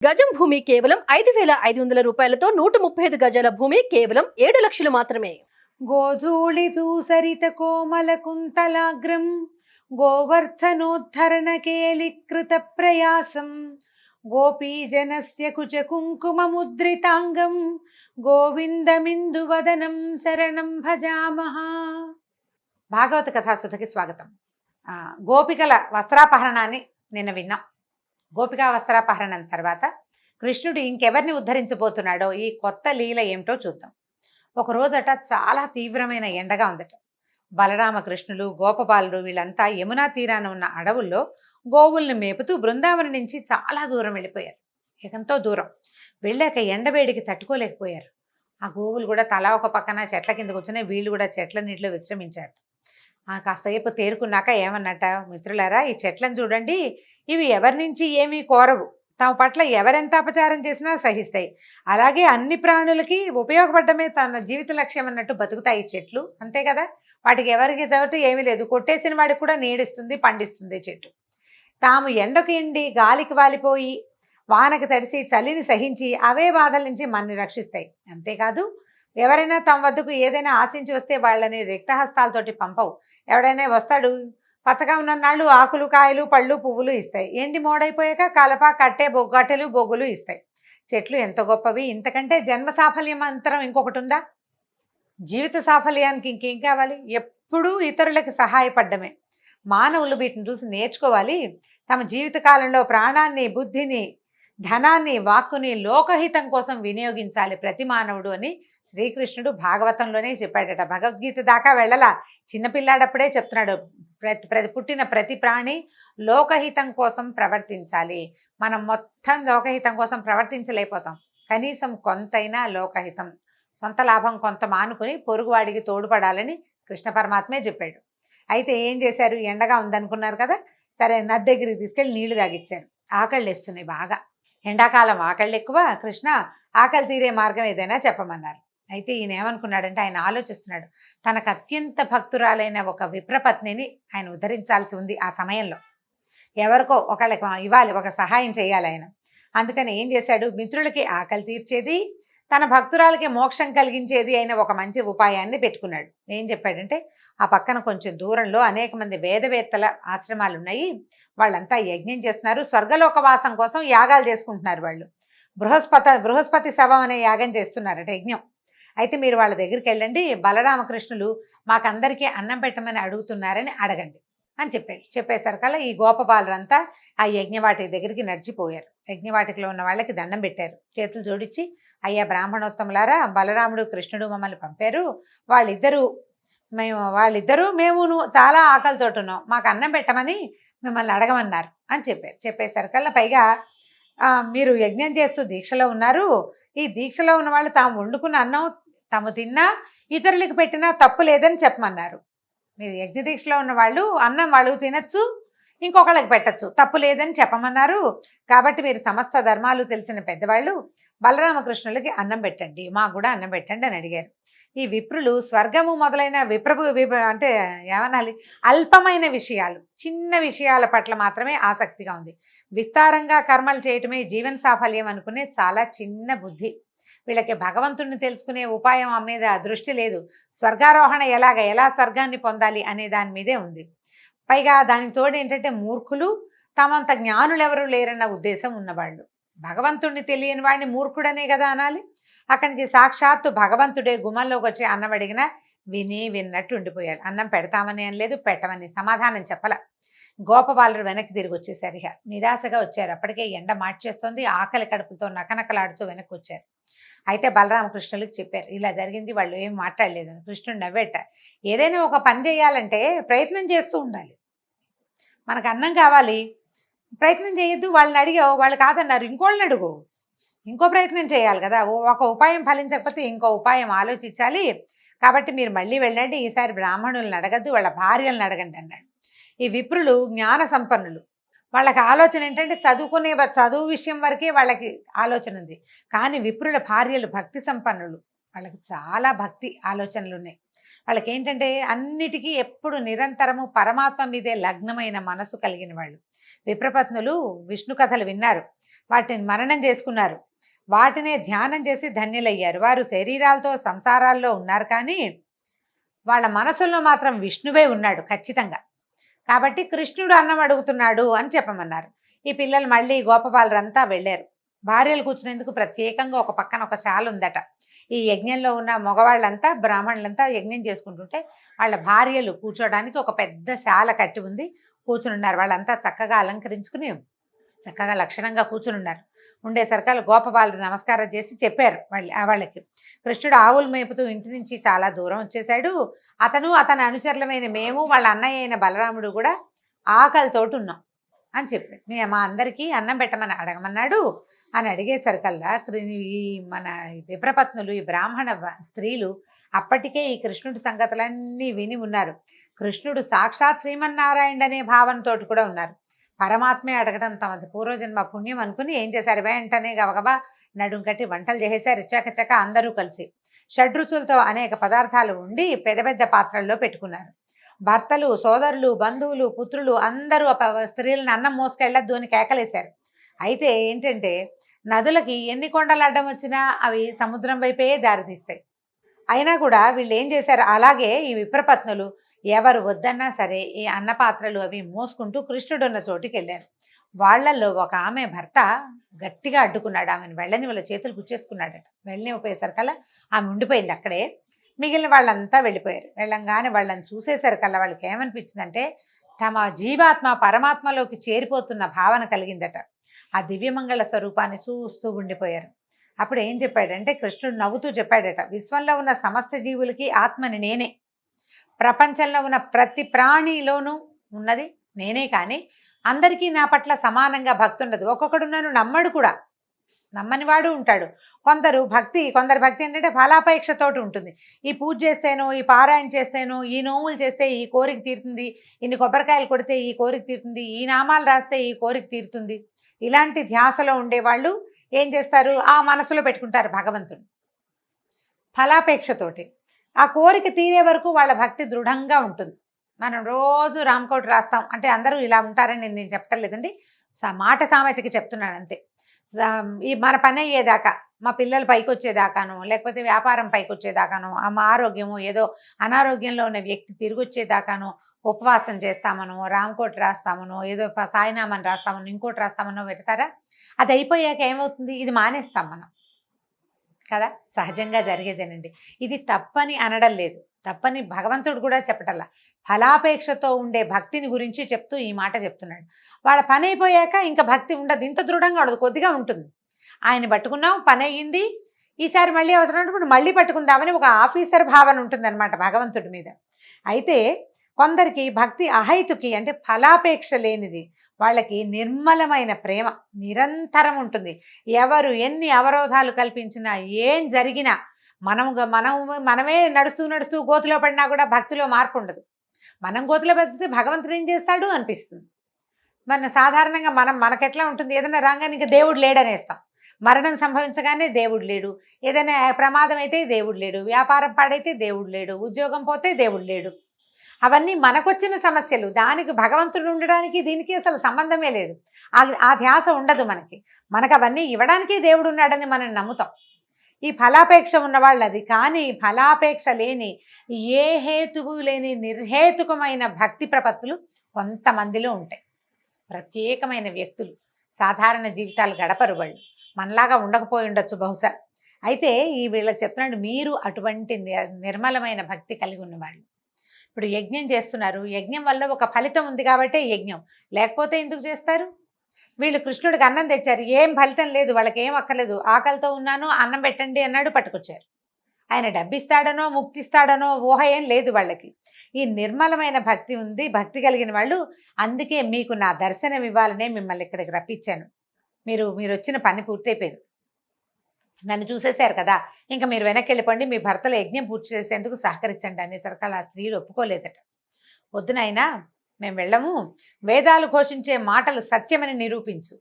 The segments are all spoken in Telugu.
గజం భూమి కేవలం 5,500 రూపాయలతో 135 గజాల భూమి కేవలం 7 లక్షలు మాత్రమే. గోధూళి దూసరిత కోమల కుంతలాగ్రం గోవర్ధనోద్ధరణ కేళీకృత ప్రయాసం గోపీజనస్య కుచ కుంకుమ ముద్రితాంగం గోవిందమిందువదనం శరణం భజామః. భాగవత కథాసుధకి స్వాగతం. గోపికల వస్త్రాపహరణాన్ని నిన్న విన్నాం. గోపికా వస్త్రాపహరణం తర్వాత కృష్ణుడు ఇంకెవరిని ఉద్ధరించబోతున్నాడో ఈ కొత్త లీల ఏమిటో చూద్దాం. ఒకరోజట చాలా తీవ్రమైన ఎండగా ఉందట. బలరామకృష్ణులు గోపబాలుడు వీళ్ళంతా యమునా తీరాన ఉన్న అడవుల్లో గోవుల్ని మేపుతూ బృందావనం నుంచి చాలా దూరం వెళ్ళిపోయారు. ఎంతో దూరం వెళ్ళాక ఎండవేడికి తట్టుకోలేకపోయారు. ఆ గోవులు కూడా తలా ఒక పక్కన చెట్ల కింద కూర్చుని వీళ్ళు కూడా చెట్ల నీటిలో విశ్రమించారు. కాసేపు తేరుకున్నాక ఏమన్నట, మిత్రులారా ఈ చెట్లను చూడండి, ఇవి ఎవరి నుంచి ఏమీ కోరవు, తమ పట్ల ఎవరెంత అపచారం చేసినా సహిస్తాయి, అలాగే అన్ని ప్రాణులకి ఉపయోగపడమే తన జీవిత లక్ష్యం అన్నట్టు బతుకుతాయి చెట్లు, అంతే కదా. వాటికి ఎవరికి తోటి ఏమీ లేదు, కొట్టేసిన వాడికి కూడా నీడిస్తుంది, పండిస్తుంది చెట్టు. తాము ఎండకు ఎండి గాలికి వాలిపోయి వానకు తడిసి చలిని సహించి అవే బాధల నుంచి మనని రక్షిస్తాయి. అంతేకాదు ఎవరైనా తమ వద్దకు ఏదైనా ఆశించి వస్తే వాళ్ళని రిక్తహస్తాలతోటి పంపవు. ఎవడైనా వస్తాడు, పచ్చగా ఉన్ననాళ్ళు ఆకులు కాయలు పళ్ళు పువ్వులు ఇస్తాయి, ఎండి మోడైపోయాక కలప కట్టె కట్టెలు బొగ్గులు ఇస్తాయి. చెట్లు ఎంత గొప్పవి, ఇంతకంటే జన్మ సాఫల్యం అంతరం ఇంకొకటి ఉందా? జీవిత సాఫల్యానికి ఇంకేం కావాలి? ఎప్పుడూ ఇతరులకు సహాయపడ్డమే. మానవులు వీటిని చూసి నేర్చుకోవాలి. తమ జీవితకాలంలో ప్రాణాన్ని, బుద్ధిని, ధనాన్ని, వాక్కుని లోకహితం కోసం వినియోగించాలి ప్రతి మానవుడు అని శ్రీకృష్ణుడు భాగవతంలోనే చెప్పాడట. భగవద్గీత దాకా వెళ్ళలా, చిన్నపిల్లాడప్పుడే చెప్తున్నాడు. పుట్టిన ప్రతి ప్రాణి లోకహితం కోసం ప్రవర్తించాలి. మనం మొత్తం లోకహితం కోసం ప్రవర్తించలేకపోతాం, కనీసం కొంతైనా లోకహితం, సొంత లాభం కొంత మానుకుని పొరుగువాడికి తోడ్పడాలని కృష్ణ పరమాత్మే చెప్పాడు. అయితే ఏం చేశారు, ఎండగా ఉందనుకున్నారు కదా, సరే నది దగ్గరికి తీసుకెళ్ళి నీళ్లు తాగిచ్చారు. ఆకళ్ళు వేస్తున్నాయి బాగా, ఎండాకాలం ఆకళ్ళు ఎక్కువ, కృష్ణ ఆకలి తీరే మార్గం ఏదైనా చెప్పమన్నారు. అయితే ఈయన ఏమనుకున్నాడంటే, ఆయన ఆలోచిస్తున్నాడు, తనకు అత్యంత భక్తురాలైన ఒక విప్రపత్నిని ఆయన ఉద్ధరించాల్సి ఉంది. ఆ సమయంలో ఎవరికో ఒకళ్ళకి ఇవ్వాలి, ఒక సహాయం చేయాలి ఆయన. అందుకని ఏం చేశాడు, మిత్రులకి ఆకలి తీర్చేది, తన భక్తురాలకి మోక్షం కలిగించేది అయిన ఒక మంచి ఉపాయాన్ని పెట్టుకున్నాడు. ఏం చెప్పాడంటే, ఆ పక్కన కొంచెం దూరంలో అనేక మంది వేదవేత్తల ఆశ్రమాలు ఉన్నాయి, వాళ్ళంతా యజ్ఞం చేస్తున్నారు, స్వర్గలోకవాసం కోసం యాగాలు చేసుకుంటున్నారు. వాళ్ళు బృహస్పతి శవం అనే యాగం చేస్తున్నారట, యజ్ఞం. అయితే మీరు వాళ్ళ దగ్గరికి వెళ్ళండి, బలరామకృష్ణులు మాకందరికీ అన్నం పెట్టమని అడుగుతున్నారని అడగండి అని చెప్పాడు. చెప్పేసరికల్లా ఈ గోపబాలురంతా ఆ యజ్ఞవాటికి దగ్గరికి నడిచిపోయారు. యజ్ఞవాటికలో ఉన్న వాళ్ళకి దండం పెట్టారు, చేతులు జోడించి, అయ్యా బ్రాహ్మణోత్తములారా, బలరాముడు కృష్ణుడు మమ్మల్ని పంపారు, వాళ్ళిద్దరూ మేమును చాలా ఆకలితోటి ఉన్నాం, మాకు అన్నం పెట్టమని మిమ్మల్ని అడగమన్నారు అని చెప్పారు. చెప్పేసరికల్లా పైగా మీరు యజ్ఞం చేస్తూ దీక్షలో ఉన్నారు, ఈ దీక్షలో ఉన్న వాళ్ళు తాము వండుకున్న అన్నం తాము తిన్నా ఇతరులకు పెట్టినా తప్పు లేదని చెప్పమన్నారు. మీరు యజ్ఞ దీక్షలో ఉన్న వాళ్ళు అన్నం వాళ్ళు తినచ్చు, ఇంకొకళ్ళకి పెట్టచ్చు, తప్పు లేదని చెప్పమన్నారు. కాబట్టి మీరు సమస్త ధర్మాలు తెలిసిన పెద్దవాళ్ళు బలరామకృష్ణులకి అన్నం పెట్టండి, మాకు కూడా అన్నం పెట్టండి అని అడిగారు. ఈ విప్రులు స్వర్గము మొదలైన అంటే ఏమనాలి, అల్పమైన విషయాలు, చిన్న విషయాల పట్ల మాత్రమే ఆసక్తిగా ఉంది. విస్తారంగా కర్మలు చేయటమే జీవన సాఫల్యం అనుకునే చాలా చిన్న బుద్ధి. వీళ్ళకి భగవంతుడిని తెలుసుకునే ఉపాయం మీద దృష్టి లేదు. స్వర్గారోహణ ఎలా స్వర్గాన్ని పొందాలి అనే దాని మీదే ఉంది. పైగా దానికి తోడు ఏంటంటే, మూర్ఖులు, తమంత జ్ఞానులు ఎవరు లేరన్న ఉద్దేశం ఉన్నవాళ్ళు. భగవంతుడిని తెలియని వాడిని మూర్ఖుడనే కదా అనాలి. అక్కడి నుంచి సాక్షాత్తు భగవంతుడే గుమ్మంలోకి వచ్చి అన్నం అడిగినా విన్నట్టు ఉండిపోయారు. అన్నం పెడతామని అనలేదు, పెట్టమని సమాధానం చెప్పల. గోపబాలుడు వెనక్కి తిరిగి వచ్చేసారు. ఇక నిరాశగా వచ్చారు. అప్పటికే ఎండ మార్చేస్తోంది, ఆకలి కడుపుతో నకనకలాడుతూ వెనక్కి వచ్చారు. అయితే బలరామకృష్ణులకి చెప్పారు, ఇలా జరిగింది. వాళ్ళు ఏం మాట్లాడలేదని. కృష్ణుడు నవ్వేట, ఏదైనా ఒక పని చేయాలంటే ప్రయత్నం చేస్తూ ఉండాలి. మనకు అన్నం కావాలి, ప్రయత్నం చేయొద్దు. వాళ్ళని అడిగావు, వాళ్ళు కాదన్నారు, ఇంకోళ్ళని అడుగు, ఇంకో ప్రయత్నం చేయాలి కదా. ఒక ఉపాయం ఫలించకపోతే ఇంకో ఉపాయం ఆలోచించాలి. కాబట్టి మీరు మళ్ళీ వెళ్ళండి, ఈసారి బ్రాహ్మణులను అడగద్దు, వాళ్ళ భార్యలను అడగండి అన్నాడు. ఈ విప్రులు జ్ఞాన సంపన్నులు, వాళ్ళకి ఆలోచన ఏంటంటే చదువు విషయం వరకే వాళ్ళకి ఆలోచన ఉంది. కానీ విప్రుల భార్యలు భక్తి సంపన్నులు, వాళ్ళకి చాలా భక్తి ఆలోచనలు ఉన్నాయి. వాళ్ళకి ఏంటంటే అన్నిటికీ ఎప్పుడు నిరంతరము పరమాత్మ మీదే లగ్నమైన మనసు కలిగిన వాళ్ళు. విప్రపత్నులు విష్ణు కథలు విన్నారు, వాటిని మననం చేసుకున్నారు, వాటినే ధ్యానం చేసి ధన్యులయ్యారు. వారు శరీరాలతో సంసారాల్లో ఉన్నారు, కానీ వాళ్ళ మనసుల్లో మాత్రం విష్ణువే ఉన్నాడు ఖచ్చితంగా. కాబట్టి కృష్ణుడు అన్నం అడుగుతున్నాడు అని చెప్పమన్నారు. ఈ పిల్లలు మళ్ళీ గోపబాలురంతా వెళ్ళారు. భార్యలు కూర్చునేందుకు ప్రత్యేకంగా ఒక పక్కన ఒక శాల ఉందట. ఈ యజ్ఞంలో ఉన్న మగవాళ్ళంతా బ్రాహ్మణులంతా యజ్ఞం చేసుకుంటుంటే వాళ్ళ భార్యలు కూర్చోడానికి ఒక పెద్ద శాల కట్టి ఉంది, కూర్చునున్నారు. వాళ్ళంతా చక్కగా అలంకరించుకుని చక్కగా లక్షణంగా కూర్చునున్నారు. ఉండేసరికల్ గోపబాలుడు నమస్కారం చేసి చెప్పారు వాళ్ళకి, కృష్ణుడు ఆవులు మేపుతూ ఇంటి నుంచి చాలా దూరం వచ్చేసాడు. అతను అతని అనుచరులమైన మేము వాళ్ళ అన్నయ్య అయిన బలరాముడు కూడా ఆకలితోటి ఉన్నాం అని చెప్పి మా అందరికీ అన్నం పెట్టమని అడగమన్నాడు అని అడిగేసరికల్లా ఈ మన విప్రపత్నులు, ఈ బ్రాహ్మణ స్త్రీలు అప్పటికే ఈ కృష్ణుడి సంగతులన్నీ విని ఉన్నారు. కృష్ణుడు సాక్షాత్ శ్రీమన్నారాయణ అనే భావనతో కూడా ఉన్నారు. పరమాత్మే అడగడం తమది పూర్వజన్మ పుణ్యం అనుకుని ఏం చేశారు, వెంటనే గబగబా నడుం కట్టి వంటలు చేసేసారు. చకచక అందరూ కలిసి షడ్రుచులతో అనేక పదార్థాలు ఉండి పెద్ద పెద్ద పాత్రల్లో పెట్టుకున్నారు. భర్తలు, సోదరులు, బంధువులు, పుత్రులు అందరూ స్త్రీలను అన్నం మోసుకెళ్ళొద్దు అని కేకలేశారు. అయితే ఏంటంటే నదులకి ఎన్ని కొండలు అడ్డం వచ్చినా అవి సముద్రం వైపే దారితీస్తాయి. అయినా కూడా వీళ్ళు ఏం చేశారు, అలాగే ఈ విప్రపత్నులు ఎవరు వద్దన్నా సరే ఈ అన్నపాత్రలు అవి మోసుకుంటూ కృష్ణుడు ఉన్న చోటుకి వెళ్ళారు. వాళ్ళల్లో ఒక ఆమె భర్త గట్టిగా అడ్డుకున్నాడు. ఆమెను వెళ్ళని వాళ్ళ చేతులు గుచ్చేసుకున్నాడట. వెళ్ళనిపోయేసరికల్లా ఆమె ఉండిపోయింది అక్కడే. మిగిలిన వాళ్ళంతా వెళ్ళిపోయారు. వెళ్ళంగానే వాళ్ళని చూసేసరికల్లా వాళ్ళకి ఏమనిపించిందంటే తమ జీవాత్మ పరమాత్మలోకి చేరిపోతున్న భావన కలిగిందట. ఆ దివ్యమంగళ స్వరూపాన్ని చూస్తూ ఉండిపోయారు. అప్పుడు ఏం చెప్పాడంటే కృష్ణుడు నవ్వుతూ చెప్పాడట, విశ్వంలో ఉన్న సమస్త జీవులకి ఆత్మని నేనే, ప్రపంచంలో ఉన్న ప్రతి ప్రాణిలోనూ ఉన్నది నేనే, కానీ అందరికీ నా పట్ల సమానంగా భక్తి ఉండదు. ఒక్కొక్కడు నన్ను నమ్మడు కూడా, నమ్మని వాడు ఉంటాడు. కొందరి భక్తి ఏంటంటే ఫలాపేక్షతోటి ఉంటుంది. ఈ పూజ చేస్తేనో, ఈ పారాయణ చేస్తేనో, ఈ నోములు చేస్తే ఈ కోరిక తీరుతుంది, ఇన్ని కొబ్బరికాయలు కొడితే ఈ కోరిక తీరుతుంది, ఈ నామాలు రాస్తే ఈ కోరిక తీరుతుంది. ఇలాంటి ధ్యాసలో ఉండేవాళ్ళు ఏం చేస్తారు, ఆ మనసులో పెట్టుకుంటారు భగవంతుడు ఫలాపేక్షతోటి. ఆ కోరిక తీరే వరకు వాళ్ళ భక్తి దృఢంగా ఉంటుంది. మనం రోజు రామకోటి రాస్తాం అంటే అందరూ ఇలా ఉంటారని నేను చెప్పటం లేదండి, మాట సామెతకి చెప్తున్నాను అంతే. ఈ మన పని అయ్యేదాకా, మా పిల్లలు పైకి వచ్చేదాకానో, లేకపోతే వ్యాపారం పైకి వచ్చేదాకానో, మా ఆరోగ్యము ఏదో అనారోగ్యంలో ఉన్న వ్యక్తి తిరిగి వచ్చేదాకానో ఉపవాసం చేస్తామనో, రామకోటి రాస్తామనో, ఏదో సాయినామని రాస్తామనో, ఇంకోటి రాస్తామనో పెడతారా. అది అయిపోయాక ఏమవుతుంది, ఇది మానేస్తాం మనం కదా, సహజంగా జరిగేదేనండి. ఇది తప్పని అనడం లేదు, తప్పని భగవంతుడు కూడా చెప్పటల్లా. ఫలాపేక్షతో ఉండే భక్తిని గురించి చెప్తూ ఈ మాట చెప్తున్నాడు. వాళ్ళ పని అయిపోయాక ఇంకా భక్తి ఉండదు, ఇంత దృఢంగా ఉండదు, కొద్దిగా ఉంటుంది. ఆయన పట్టుకున్నాం, పని అయ్యింది, ఈసారి మళ్ళీ అవసరమైనప్పుడు మళ్ళీ పట్టుకుందామని ఒక ఆఫీసర్ భావన ఉంటుందన్నమాట భగవంతుడి మీద. అయితే కొందరికి భక్తి అహైతుకి అంటే ఫలాపేక్ష లేనిది, వాళ్ళకి నిర్మలమైన ప్రేమ నిరంతరం ఉంటుంది. ఎవరు ఎన్ని అవరోధాలు కల్పించినా, ఏం జరిగినా, మనమే నడుస్తూ గోతులో పడినా కూడా భక్తిలో మార్పు ఉండదు. మనం గోతులో పడితే భగవంతుడు ఏం చేస్తాడు అనిపిస్తుంది. సాధారణంగా మనకెట్లా ఉంటుంది, ఏదైనా రాగానే ఇంకా దేవుడు లేడనేస్తాం. మరణం సంభవించగానే దేవుడు లేడు, ఏదైనా ప్రమాదం అయితే దేవుడు లేడు, వ్యాపారం పాడైతే దేవుడు లేడు, ఉద్యోగం పోతే దేవుడు లేడు. అవన్నీ మనకొచ్చిన సమస్యలు. దానికి భగవంతుడు ఉండడానికి దీనికి అసలు సంబంధమే లేదు. ఆ ధ్యాస ఉండదు మనకు అవన్నీ ఇవ్వడానికి దేవుడు ఉన్నాడని మనం నమ్ముతాం. ఈ ఫలాపేక్ష ఉన్నవాళ్ళు అది. కానీ ఫలాపేక్ష లేని, ఏ హేతువు లేని నిర్హేతుకమైన భక్తి ప్రపత్తులు కొంతమందిలో ఉంటాయి. ప్రత్యేకమైన వ్యక్తులు, సాధారణ జీవితాలు గడపరు వాళ్ళు, మనలాగా ఉండకపోయి ఉండొచ్చు బహుశా. అయితే ఈ వీళ్ళకి చెప్తున్నాడు, మీరు అటువంటి నిర్మలమైన భక్తి కలిగి ఉన్నవాళ్ళు. ఇప్పుడు యజ్ఞం చేస్తున్నారు, యజ్ఞం వల్ల ఒక ఫలితం ఉంది కాబట్టే యజ్ఞం, లేకపోతే ఎందుకు చేస్తారు? వీళ్ళు కృష్ణుడికి అన్నం తెచ్చారు, ఏం ఫలితం లేదు, వాళ్ళకి ఏం అక్కర్లేదు, ఆకలితో ఉన్నాను అన్నం పెట్టండి అన్నాడు, పట్టుకొచ్చారు. ఆయన డబ్బిస్తాడనో ముక్తిస్తాడనో ఊహ ఏం లేదు వాళ్ళకి. ఈ నిర్మలమైన భక్తి ఉంది, భక్తి కలిగిన వాళ్ళు. అందుకే మీకు నా దర్శనం ఇవ్వాలనే మిమ్మల్ని ఇక్కడికి రప్పించాను. మీరు వచ్చిన పని పూర్తయిపోయింది, నన్ను చూసేశారు కదా, ఇంకా మీరు వెనక్కి వెళ్ళిపోండి, మీ భర్తల యజ్ఞం పూర్తి చేసేందుకు సహకరించండి అనేసరికి ఆ స్త్రీలు ఒప్పుకోలేదట. వద్దునైనా మేము వెళ్ళము, వేదాలు ఘోషించే మాటలు సత్యమని నిరూపించు,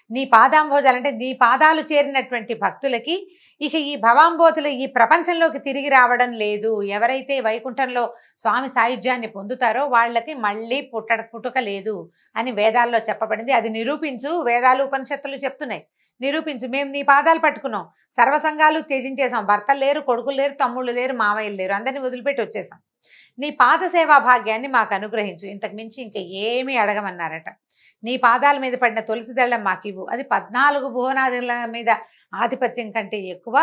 నీ పాదాంబోజాలు అంటే నీ పాదాలు చేరినటువంటి భక్తులకి ఇక ఈ భవాంబోతులు ఈ ప్రపంచంలోకి తిరిగి రావడం లేదు. ఎవరైతే వైకుంఠంలో స్వామి సాయుధ్యాన్ని పొందుతారో వాళ్ళకి మళ్ళీ పుట్టుక లేదు అని వేదాల్లో చెప్పబడింది. అది నిరూపించు, వేదాలు ఉపనిషత్తులు చెప్తున్నాయి. నిరూపించు, మేము నీ పాదాలు పట్టుకున్నాం, సర్వసంగాలు త్యజించేసాం, భర్తలు లేరు, కొడుకులు లేరు, తమ్ముళ్ళు లేరు, మామయ్యలు లేరు, అందరినీ వదిలిపెట్టి వచ్చేసాం, నీ పాద సేవా భాగ్యాన్ని మాకు అనుగ్రహించు, ఇంతకు మించి ఇంకా ఏమీ అడగమన్నారట. నీ పాదాల మీద పడిన తులసి దళం మాకివ్వు, అది 14 భువనాదుల మీద ఆధిపత్యం కంటే ఎక్కువ.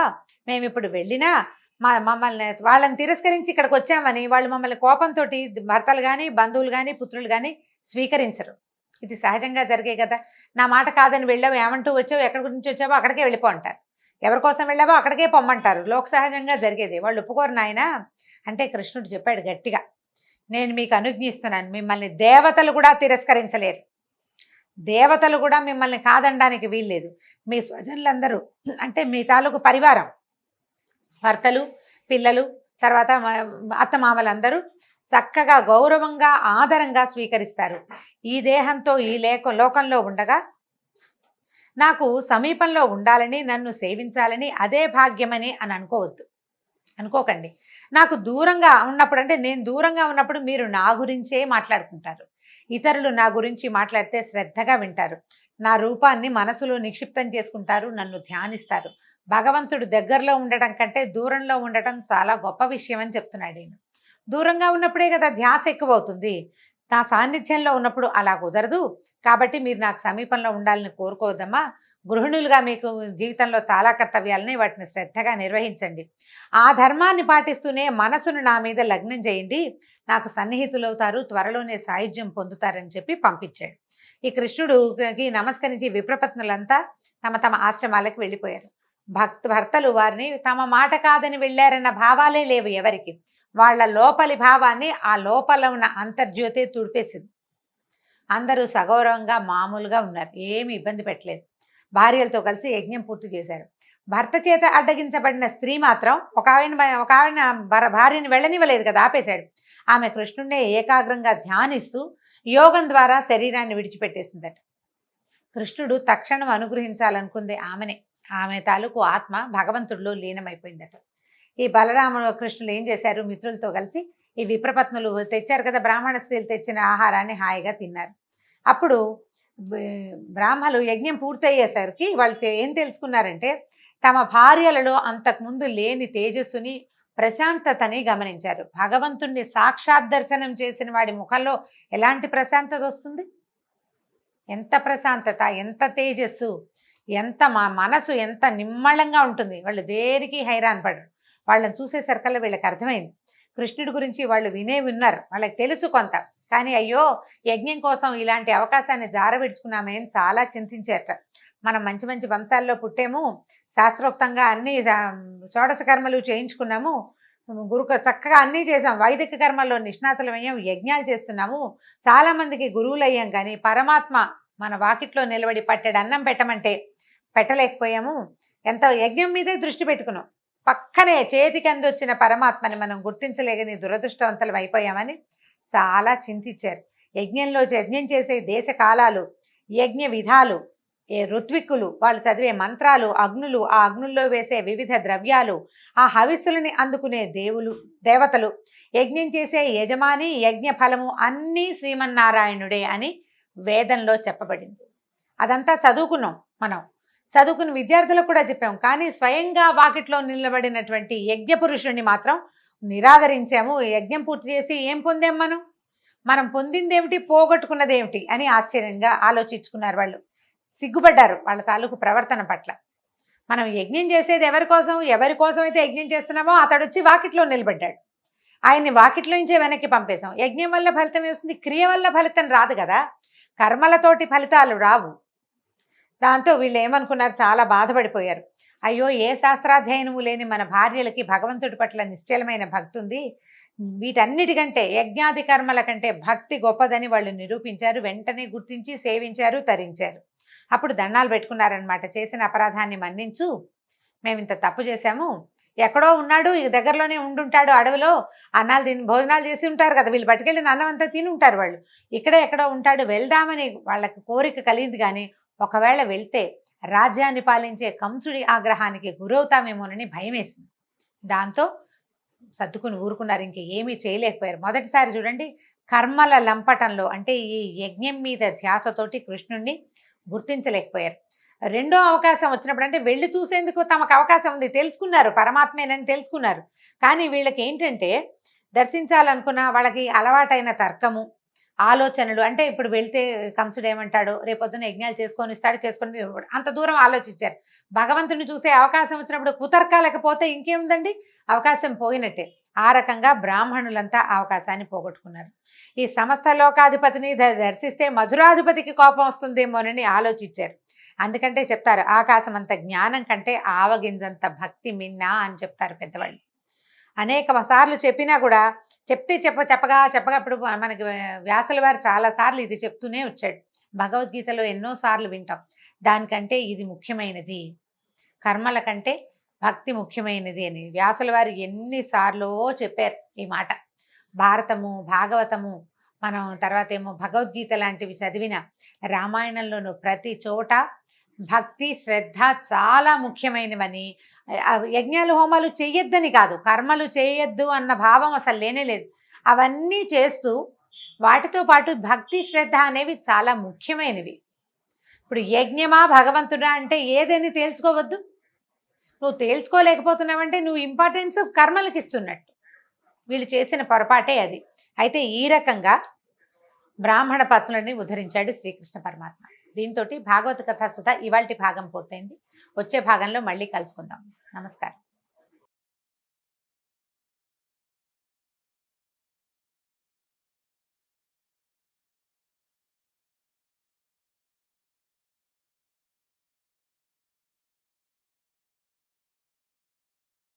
మేము ఇప్పుడు వెళ్ళినా మమ్మల్ని వాళ్ళని తిరస్కరించి ఇక్కడికి వచ్చామని వాళ్ళు మమ్మల్ని కోపంతో భర్తలు కానీ బంధువులు కానీ పుత్రులు కానీ స్వీకరించరు. ఇది సహజంగా జరిగే కదా. నా మాట కాదని వెళ్ళావు, ఏమంటూ వచ్చావు, ఎక్కడి గురించి వచ్చావో అక్కడికే వెళ్ళిపో అంటారు, ఎవరి కోసం వెళ్ళావో అక్కడికే పొమ్మంటారు. లోక సహజంగా జరిగేది. వాళ్ళు ఒప్పుకోరు నాయన అంటే కృష్ణుడు చెప్పాడు గట్టిగా, నేను మీకు అనుజ్ఞిస్తున్నాను, మిమ్మల్ని దేవతలు కూడా తిరస్కరించలేరు, దేవతలు కూడా మిమ్మల్ని కాదనడానికి వీల్లేదు. మీ స్వజనులందరూ అంటే మీ తాలూకు పరివారం, భర్తలు, పిల్లలు, తర్వాత అత్తమామలందరూ చక్కగా గౌరవంగా ఆదరంగా స్వీకరిస్తారు. ఈ దేహంతో ఈ లోకంలో ఉండగా నాకు సమీపంలో ఉండాలని, నన్ను సేవించాలని అదే భాగ్యమని అని అనుకోకండి. నాకు దూరంగా ఉన్నప్పుడు అంటే నేను దూరంగా ఉన్నప్పుడు మీరు నా గురించే మాట్లాడుకుంటారు, ఇతరులు నా గురించి మాట్లాడితే శ్రద్ధగా వింటారు, నా రూపాన్ని మనసులో నిక్షిప్తం చేసుకుంటారు, నన్ను ధ్యానిస్తారు. భగవంతుడు దగ్గరలో ఉండటం కంటే దూరంలో ఉండటం చాలా గొప్ప విషయం అని చెప్తున్నాడు ఈయన. దూరంగా ఉన్నప్పుడే కదా ధ్యాస ఎక్కువ అవుతుంది, నా సాన్నిధ్యంలో ఉన్నప్పుడు అలా కుదరదు. కాబట్టి మీరు నాకు సమీపంలో ఉండాలని కోరుకోవద్దమ్మా. గృహిణులుగా మీకు జీవితంలో చాలా కర్తవ్యాలని, వాటిని శ్రద్ధగా నిర్వహించండి. ఆ ధర్మాన్ని పాటిస్తూనే మనసును నా మీద లగ్నం చేయండి, నాకు సన్నిహితులవుతారు, త్వరలోనే సాయుధ్యం పొందుతారని చెప్పి పంపించాడు. ఈ కృష్ణుడికి నమస్కరించి విప్రపత్నులంతా తమ తమ ఆశ్రమాలకు వెళ్ళిపోయారు. భర్తలు వారిని తమ మాట కాదని వెళ్ళారన్న భావాలే లేవు ఎవరికి. వాళ్ళ లోపలి భావాన్ని ఆ లోపల ఉన్న అంతర్జ్యోతే తుడిపేసింది. అందరూ సగౌరవంగా మామూలుగా ఉన్నారు, ఏమి ఇబ్బంది పెట్టలేదు. భార్యలతో కలిసి యజ్ఞం పూర్తి చేశారు. భర్త చేత అడ్డగించబడిన స్త్రీ మాత్రం ఒక ఆవిడ భార్యని వెళ్ళనివ్వలేదు కదా, ఆపేశాడు. ఆమె కృష్ణుడినే ఏకాగ్రంగా ధ్యానిస్తూ యోగం ద్వారా శరీరాన్ని విడిచిపెట్టేసిందట. కృష్ణుడు తక్షణం అనుగ్రహించాలనుకుంది ఆమెనే. ఆమె తాలూకు ఆత్మ భగవంతుడిలో లీనమైపోయిందట. ఈ బలరాముడు కృష్ణులు ఏం చేశారు, మిత్రులతో కలిసి ఈ విప్రపత్నులు తెచ్చారు కదా, బ్రాహ్మణ స్త్రీలు తెచ్చిన ఆహారాన్ని హాయిగా తిన్నారు. అప్పుడు బ్రాహ్మలు యజ్ఞం పూర్తయ్యేసరికి వాళ్ళు ఏం తెలుసుకున్నారంటే తమ భార్యలలో అంతకుముందు లేని తేజస్సుని, ప్రశాంతతని గమనించారు. భగవంతుణ్ణి సాక్షాత్ దర్శనం చేసిన వాడి ముఖంలో ఎలాంటి ప్రశాంతత వస్తుంది, ఎంత ప్రశాంతత, ఎంత తేజస్సు, ఎంత మనసు ఎంత నిమ్మళంగా ఉంటుంది. వాళ్ళు దేనికి హైరాన్ పడరు. వాళ్ళని చూసేసరికల్లా వీళ్ళకి అర్థమైంది కృష్ణుడి గురించి. వాళ్ళు విన్నారు, వాళ్ళకి తెలుసు కొంత, కానీ అయ్యో యజ్ఞం కోసం ఇలాంటి అవకాశాన్ని జారవిడుచుకున్నామే అని చాలా చింతించారట. మనం మంచి మంచి వంశాల్లో పుట్టేము, శాస్త్రోక్తంగా అన్ని షోడశ కర్మలు చేయించుకున్నాము, చక్కగా అన్నీ చేసాం, వైదిక కర్మల్లో నిష్ణాతులమయ్యాం, యజ్ఞాలు చేస్తున్నాము, చాలామందికి గురువులు అయ్యాం, కానీ పరమాత్మ మన వాకిట్లో నిలబడి పట్టెడు అన్నం పెట్టమంటే పెట్టలేకపోయాము. ఎంత యజ్ఞం మీదే దృష్టి పెట్టుకున్నాం, పక్కనే చేతికి అందొచ్చిన పరమాత్మని మనం గుర్తించలేకని దురదృష్టవంతులం అయిపోయామని చాలా చింతించారు. యజ్ఞం చేసే దేశ కాలాలు, యజ్ఞ విధాలు, ఋత్విక్కులు, వాళ్ళు చదివే మంత్రాలు, అగ్నులు, ఆ అగ్నుల్లో వేసే వివిధ ద్రవ్యాలు, ఆ హవిస్సులని అందుకునే దేవతలు, యజ్ఞం చేసే యజమాని, యజ్ఞ ఫలము అన్నీ శ్రీమన్నారాయణుడే అని వేదంలో చెప్పబడింది. అదంతా చదువుకున్నాం మనం, చదువుకున్న విద్యార్థులకు కూడా చెప్పాం. కానీ స్వయంగా వాకిట్లో నిలబడినటువంటి యజ్ఞ పురుషుణ్ణి మాత్రం నిరాదరించాము. యజ్ఞం పూర్తి చేసి ఏం పొందాం, మనం పొందిందేమిటి, పోగొట్టుకున్నదేమిటి అని ఆశ్చర్యంగా ఆలోచించుకున్నారు. వాళ్ళు సిగ్గుపడ్డారు వాళ్ళ తాలూకు ప్రవర్తన పట్ల. మనం యజ్ఞం చేసేది ఎవరి కోసం అయితే యజ్ఞం చేస్తున్నామో అతడు వచ్చి వాకిట్లో నిలబడ్డాడు, ఆయన్ని వాకిట్లో నుంచే వెనక్కి పంపేశాం. యజ్ఞం వల్ల ఫలితం వస్తుంది, క్రియ వల్ల ఫలితం రాదు కదా, కర్మలతోటి ఫలితాలు రావు. దాంతో వీళ్ళు ఏమనుకున్నారు, చాలా బాధపడిపోయారు. అయ్యో, ఏ శాస్త్రాధ్యయనము లేని మన భార్యలకి భగవంతుడి పట్ల నిశ్చలమైన భక్తి ఉంది, వీటన్నిటికంటే యజ్ఞాది కర్మల కంటే భక్తి గొప్పదని వాళ్ళు నిరూపించారు. వెంటనే గుర్తించి సేవించారు, తరించారు. అప్పుడు దండాలు పెట్టుకున్నారనమాట. చేసిన అపరాధాన్ని మన్నించు, మేము ఇంత తప్పు చేశాము, ఎక్కడో ఉన్నాడు, ఈ దగ్గరలోనే ఉండుంటాడు, అడవిలో భోజనాలు చేసి ఉంటారు కదా, వీళ్ళు పట్టుకెళ్ళిన అన్నం అంతా తిని ఉంటారు, వాళ్ళు ఇక్కడే ఎక్కడో ఉంటాడు, వెళ్దామని వాళ్ళకి కోరిక కలిగింది, కానీ ఒకవేళ వెళ్తే రాజ్యాన్ని పాలించే కంసుడి ఆగ్రహానికి గురవుతామేమోనని భయం వేసింది. దాంతో సర్దుకుని ఊరుకున్నారు, ఇంక ఏమీ చేయలేకపోయారు. మొదటిసారి చూడండి, కర్మల లంపటంలో అంటే ఈ యజ్ఞం మీద ధ్యాసతోటి కృష్ణుణ్ణి గుర్తించలేకపోయారు. రెండో అవకాశం వచ్చినప్పుడు అంటే వెళ్ళి చూసేందుకు తమకు అవకాశం ఉంది, తెలుసుకున్నారు పరమాత్మేనని తెలుసుకున్నారు. కానీ వీళ్ళకి ఏంటంటే దర్శించాలనుకున్న వాళ్ళకి అలవాటైన తర్కము, ఆలోచనలు. అంటే ఇప్పుడు వెళ్తే కంసుడు ఏమంటాడు, రేపొద్దున యజ్ఞాలు చేసుకొని ఇస్తాడు, చేసుకొని అంత దూరం ఆలోచించారు. భగవంతుని చూసే అవకాశం వచ్చినప్పుడు కుతర్కాలేకపోతే ఇంకేముందండి, అవకాశం పోయినట్టే. ఆ రకంగా బ్రాహ్మణులంతా అవకాశాన్ని పోగొట్టుకున్నారు. ఈ సమస్త లోకాధిపతిని దర్శిస్తే మధురాధిపతికి కోపం వస్తుందేమోనని ఆలోచించారు. అందుకంటే చెప్తారు, ఆకాశం అంత జ్ఞానం కంటే ఆవగింజంత భక్తి మిన్నా అని చెప్తారు పెద్దవాళ్ళు. అనేక సార్లు చెప్పినా కూడా చెప్పగా ఇప్పుడు మనకి వ్యాసుల వారు చాలాసార్లు ఇది చెప్తూనే వచ్చాడు. భగవద్గీతలో ఎన్నోసార్లు వింటాం. దానికంటే ఇది ముఖ్యమైనది, కర్మల కంటే భక్తి ముఖ్యమైనది అని వ్యాసుల వారు ఎన్నిసార్లు చెప్పారు ఈ మాట. భారతము, భాగవతము, మనం తర్వాత ఏమో భగవద్గీత లాంటివి చదివిన, రామాయణంలోనూ ప్రతి చోట భక్తి శ్రద్ధ చాలా ముఖ్యమైనవని, యజ్ఞాలు హోమాలు చేయొద్దని కాదు, కర్మలు చేయొద్దు అన్న భావం అసలు లేనే లేదు. అవన్నీ చేస్తూ వాటితో పాటు భక్తి శ్రద్ధ అనేవి చాలా ముఖ్యమైనవి. ఇప్పుడు యజ్ఞమా భగవంతుడా అంటే ఏదని తేల్చుకోవద్దు. నువ్వు తేల్చుకోలేకపోతున్నావంటే నువ్వు ఇంపార్టెన్స్ కర్మలకు ఇస్తున్నట్టు. వీళ్ళు చేసిన పొరపాటే అది. అయితే ఈ రకంగా బ్రాహ్మణ పత్నులని ఉద్ధరించాడు శ్రీకృష్ణ పరమాత్మ. దీంతో భాగవత కథా సుధ ఇవాల్టి భాగం పూర్తయింది. వచ్చే భాగంలో మళ్ళీ కలుసుకుందాం. నమస్కారం.